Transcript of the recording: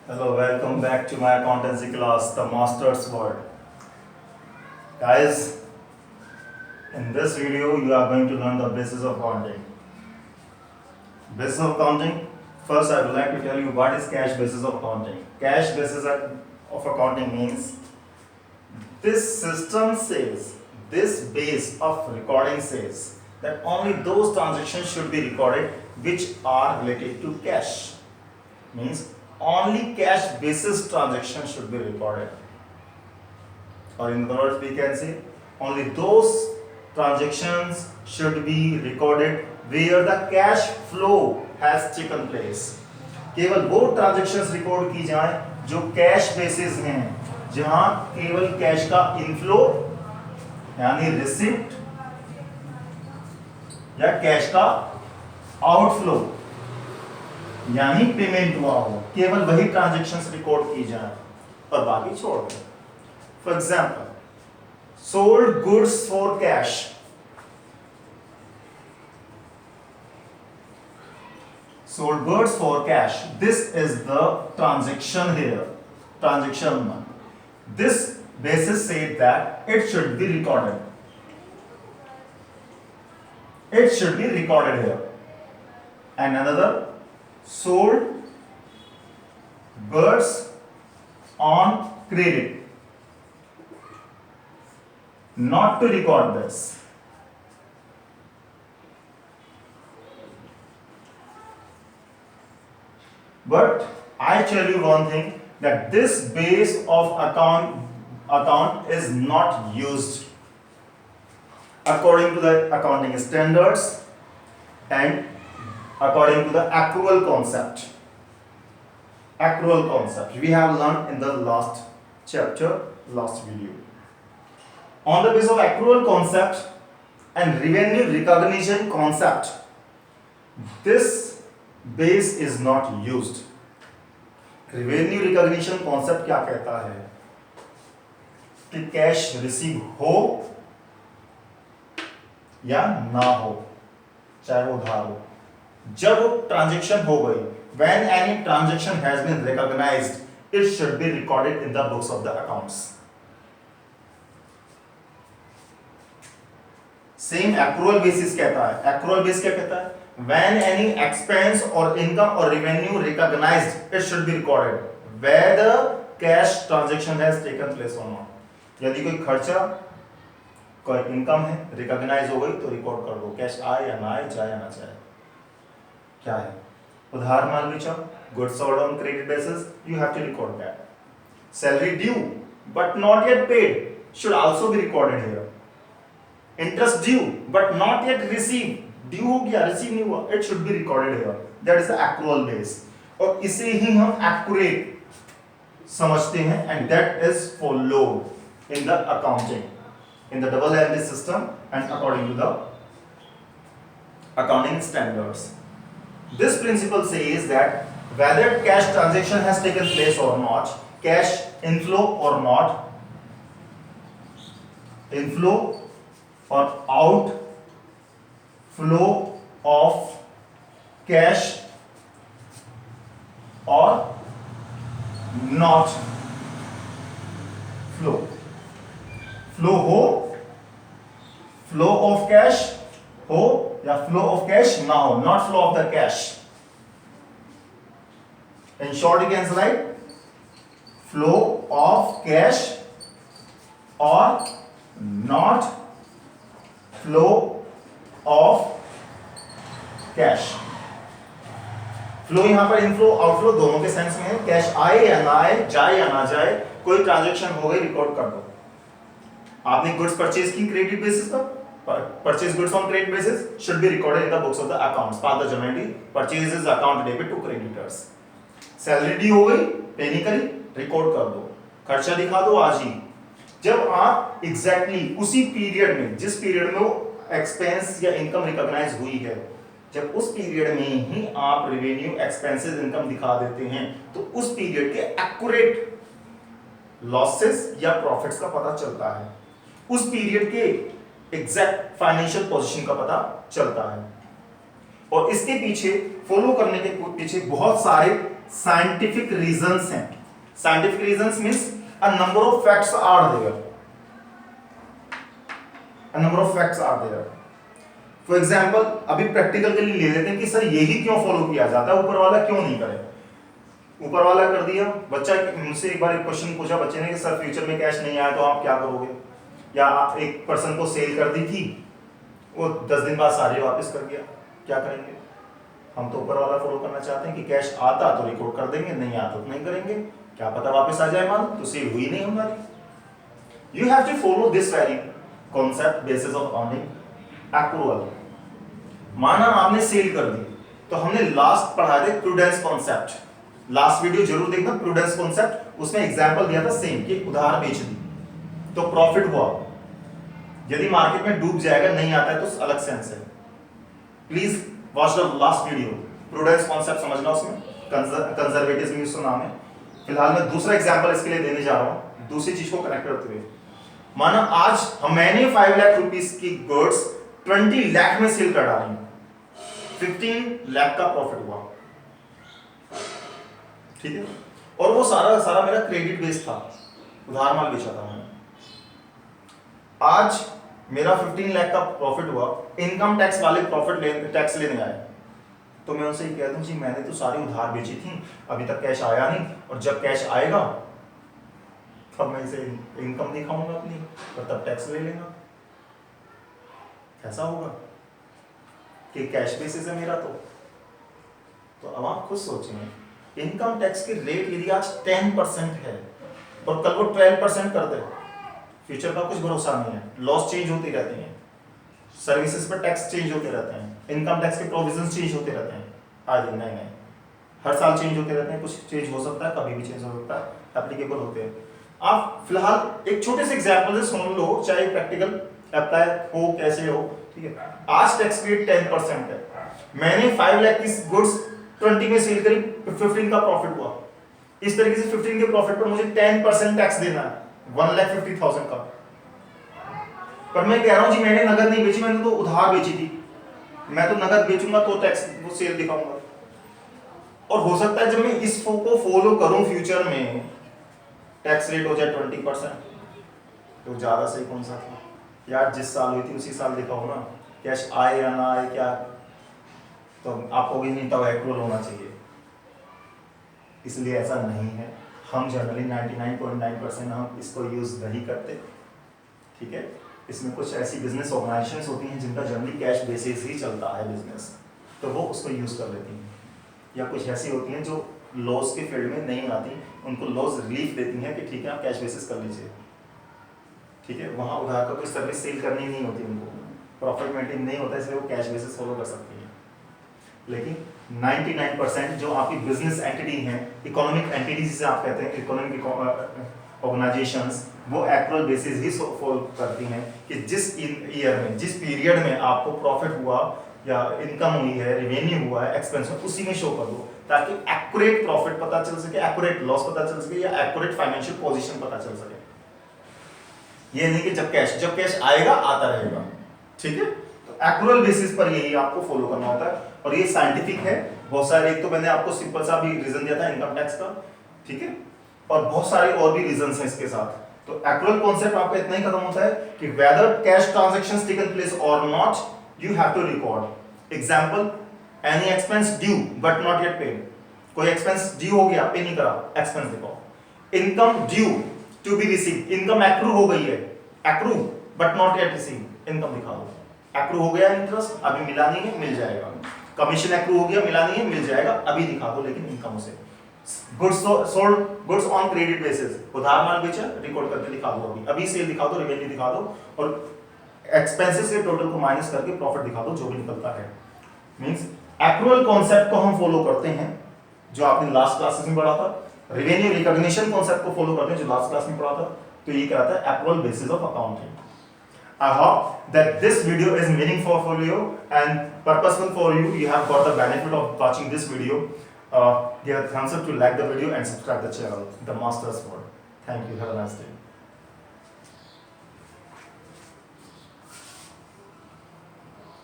Hello, welcome back to my accountancy class, the Master's World. Guys, in this video, you are going to learn the basis of accounting. Basis of accounting. First, I would like to tell you what is cash basis of accounting. Cash basis of accounting means this system says, this base of recording says that only those transactions should be recorded which are related to cash. Means only cash basis transactions should be recorded. Or in other words, we can say only those transactions should be recorded where the cash flow has taken place. केवल वो transactions record की जाए जो cash basis हैं, जहां केवल cash का inflow यानी रिसिप्ट या कैश का आउटफ्लो यानी पेमेंट हुआ हो, केवल वही ट्रांजेक्शन्स रिकॉर्ड की जाए और बाकी छोड़ दें. For example, sold goods for cash. Sold goods for cash. This is the transaction here. Transaction 1. This basis said that it should be recorded. It should be recorded here. And another, sold goods on credit. Not to record this. But I tell you one thing, that this base of account is not used according to the accounting standards and according to the accrual concept. Accrual concept we have learned in the last chapter, last video. On the basis of accrual concept and revenue recognition concept, this base is not used. Revenue recognition concept क्या कहता है कि cash receive हो या ना हो, चाहे वो उधार हो, जब वो ट्रांजेक्शन हो गई, when any transaction has been recognized, it should be recorded in the books of the accounts. Same accrual basis कहता है. एक्रूअल बेस क्या कहता है? When any expense or income or revenue recognized, it should be recorded whether cash transaction has taken place or not. यदि कोई खर्चा, कोई income है, रिकॉग्नाइज हो गई तो रिकॉर्ड कर दो, कैश आए या ना आए, जाए या ना जाए. क्या है? उधार माल बेचा, goods sold on credit basis, you have to record that. Salary due but not yet paid should also be recorded here. Interest due but not yet received, due हो गया, रिसीव नहीं हुआ, it should be recorded here. That is the accrual basis. और इसे ही हम accurate समझते हैं and that is followed in the accounting, in the double entry system and according to the accounting standards. This principle says that whether cash transaction has taken place or not, cash inflow or not, inflow or outflow of cash or not flow. Flow हो, flow of cash हो या flow of cash ना हो, not flow of the cash. In short, you can write flow of cash or not flow of cash. Flow यहां पर inflow outflow दोनों के sense में है. कैश आए या ना आए, जाए या ना जाए, कोई ट्रांजैक्शन हो गई, रिकॉर्ड कर दो. आपने गुड्स परचेज की क्रेडिट बेसिस पर, purchase goods on credit basis should be recorded in the books of the accounts. Part the journal purchases account debit to creditors. Salary due हो गई, पे नहीं करी, रिकॉर्ड कर दो. खर्चा दिखा दो आज ही. जब आप एग्जैक्टली उसी पीरियड में, जिस पीरियड में वो एक्सपेंस या इनकम रिकॉग्नाइज हुई है, जब उस पीरियड में ही आप रेवेन्यू एक्सपेंसेस इनकम दिखा देते हैं, तो उस पीरियड के एक्यूरेट लॉसेस या प्रॉफिट्स का पता चलता है. उस पीरियड के एग्जैक्ट फाइनेंशियल पोजीशन का पता चलता है. और इसके पीछे फॉलो करने के पीछे बहुत सारे साइंटिफिक रीजंस हैं। Scientific reasons means a number of facts are there, a number of facts are there. For example अभी प्रैक्टिकल के लिए ले लेते हैं कि सर यही क्यों फॉलो किया जाता है, ऊपर वाला क्यों नहीं करे। ऊपर वाला कर दिया, बच्चा मुझसे एक बार एक क्वेश्चन पूछा बच्चे ने कि सर फ्यूचर में कैश नहीं आया तो आप क्या करोगे, या आप एक पर्सन को सेल कर दी थी, वो 10 दिन बाद सारे वापस कर दिया, क्या करेंगे। हम तो ऊपर वाला फॉलो करना चाहते हैं कि कैश आता तो रिकॉर्ड कर देंगे, नहीं आता तो नहीं करेंगे, क्या पता वापस आ जाए माल, तो सेल हुई नहीं हमारी। You have to follow this very concept basis of earning accrual. माना आपने सेल कर दी, तो हमने लास्ट पढ़ा थे प्रूडेंस कॉन्सेप्ट, लास्ट वीडियो जरूर देखना प्रूडेंस कॉन्सेप्ट, उसमें एग्जांपल दिया था सेम कि उधार बेच दी तो प्रॉफिट हुआ, यदि मार्केट में डूब जाएगा नहीं आता है तो अलग सेंस है। Please watch the last video, prudence concept समझना, उसमें कंजर्वेटिज्म उसका नाम है। फिलहाल मैं दूसरा एग्जांपल इसके लिए देने जा रहा हूं, दूसरी चीज को कनेक्ट करते हुए। माना आज मैंने 5 लाख रुपीस की गुड्स 20 लाख में सेल कर डाली, 15 लाख का प्रॉफिट हुआ, ठीक है, और वो सारा सारा मेरा क्रेडिट बेस्ड था, उधार माल बेचा था मैंने। आज मेरा 15 लाख का प्रॉफिट हुआ, इनकम टैक्स वाले टैक्स लेने आए, तो मैं उनसे कह दूं जी मैंने तो सारी उधार बेची थी, अभी तक कैश आया नहीं, और जब कैश आएगा तब मैं इसे इनकम दिखाऊंगा अपनी, और तब टैक्स ले लेगा। कैसा होगा कि कैश बेसिस है मेरा। तो अब आप खुद सोचें, इनकम टैक्स की रेट यदि आज 10% है और कल वो 12% कर दे, फ्यूचर का कुछ भरोसा नहीं है, लॉस चेंज होती रहती हैं, सर्विसेज पर टैक्स चेंज होते रहते हैं, इनकम टैक्स के प्रोविजंस चेंज होते रहते हैं, आज दिन नहीं हर साल चेंज होते रहते हैं, कुछ चेंज हो सकता है, कभी भी चेंज हो सकता है, एप्लीकेबल होते हैं। आप फिलहाल एक छोटे से एग्जांपल से सुन लो, चाहे प्रैक्टिकल अप्लाई हो कैसे हो, ठीक है। आज टैक्स रेट 10% है, मैंने 5 लाख की गुड्स 20 में सेल करी, 15 का प्रॉफिट हुआ, इस तरीके से 15 के प्रॉफिट पर मुझे 10% टैक्स देना है 1,50,000 का। पर मैं कह रहा हूं जी मैंने नगद नहीं बेची, मैंने तो उधार बेची थी, मैं तो नगद बेचूंगा तो टैक्स वो सेल दिखाऊंगा। और हो सकता है जब मैं इस को फॉलो करूं फ्यूचर में टैक्स रेट हो जाए 20%, तो ज्यादा सही कौन सा था यार, जिस साल हुई थी उसी साल दिखाओ ना, कैश आए या ना आए क्या, तो आप कहोगे नहीं तब एक्रूअल होना चाहिए। इसलिए ऐसा नहीं है, हम जनरली 99.9% हम इसको यूज नहीं करते, ठीक है। इसमें कुछ ऐसी बिजनेस ऑर्गेनाइजेशंस होती हैं जिनका जनरली कैश बेसिस ही चलता है बिजनेस, तो वो उसको यूज कर लेती हैं, या कुछ ऐसी होती हैं जो लॉस के फील्ड में नहीं आती, उनको लॉस रिलीफ देती हैं कि ठीक है आप कैश बेसिस कर लीजिए, ठीक है। वहाँ उधार का कोई सर्विस सेल करनी नहीं होती, उनको प्रॉफिट मेंटेन नहीं होता, इसलिए वो कैश बेसिस फॉलो कर सकती है। लेकिन 99% जो आपकी बिजनेस एंटिटी हैं, इकोनॉमिक एंटिटी जिसे आप कहते हैं, इकोनॉमिक ऑर्गेनाइजेशंस, वो एक्रूअल बेसिस ही फॉलो करती हैं कि जिस ईयर में, जिस पीरियड में आपको प्रॉफिट हुआ या इनकम हुई है, रेवेन्यू हुआ है, एक्सपेंस हुआ, उसी में शो कर दो, ताकि एक्यूरेट प्रॉफिट पता चल सके, एक्यूरेट लॉस पता चल सके, या एक्यूरेट फाइनेंशियल पोजीशन पता चल सके। ये नहीं कि जब कैश आएगा आता रहेगा, ठीक है। तो एक्रूअल बेसिस पर यही आपको फॉलो करना होता है, और ये साइंटिफिक है। बहुत सारे, एक तो मैंने आपको सिंपल सा भी रीजन दिया था इनकम टैक्स का, ठीक है, और बहुत सारे और भी रीजंस हैं इसके साथ। तो एक्रूअल कॉन्सेप्ट आपका इतना ही खत्म होता है कि whether cash transactions taken place और not, you have to record. Example, any expense due but not yet paid, कोई एक्सपेंस ड्यू हो गया, पे नहीं करा, एक्सपेंस दिखाओ। Income due to be receive, income accrue हो गई है, accrue but not yet receive, income दिखा दो। एक्रू हो गया इंटरेस्ट, अभी मिला नहीं है, मिल जाएगा। कमीशन एक्रू हो गया, मिला नहीं है, मिल जाएगा, अभी दिखा दो, लेकिन इनकम उसे। Goods sold, goods on credit basis, उधार माल बेचा, रिकॉर्ड करके दिखा दो, अभी सेल दिखा दो, रेवेन्यू दिखा दो, और एक्सपेंसेस के टोटल को माइनस करके प्रॉफिट दिखा दो, जो भी निकलता है। मींस एक्रूअल कॉन्सेप्ट को हम फॉलो करते हैं, जो आपने लास्ट क्लासेस में पढ़ा था। रेवेन्यू रिकॉग्निशन कॉन्सेप्ट को फॉलो करते हैं, जो लास्ट क्लास में पढ़ा था। तो ये क्या आता है, accrual basis of accounting. I hope that this video is meaningful for you and purposeful for you. You have got the benefit of watching this video. Give a thumbs up to like the video and subscribe the channel, The Master's World. Thank you. Have a nice day.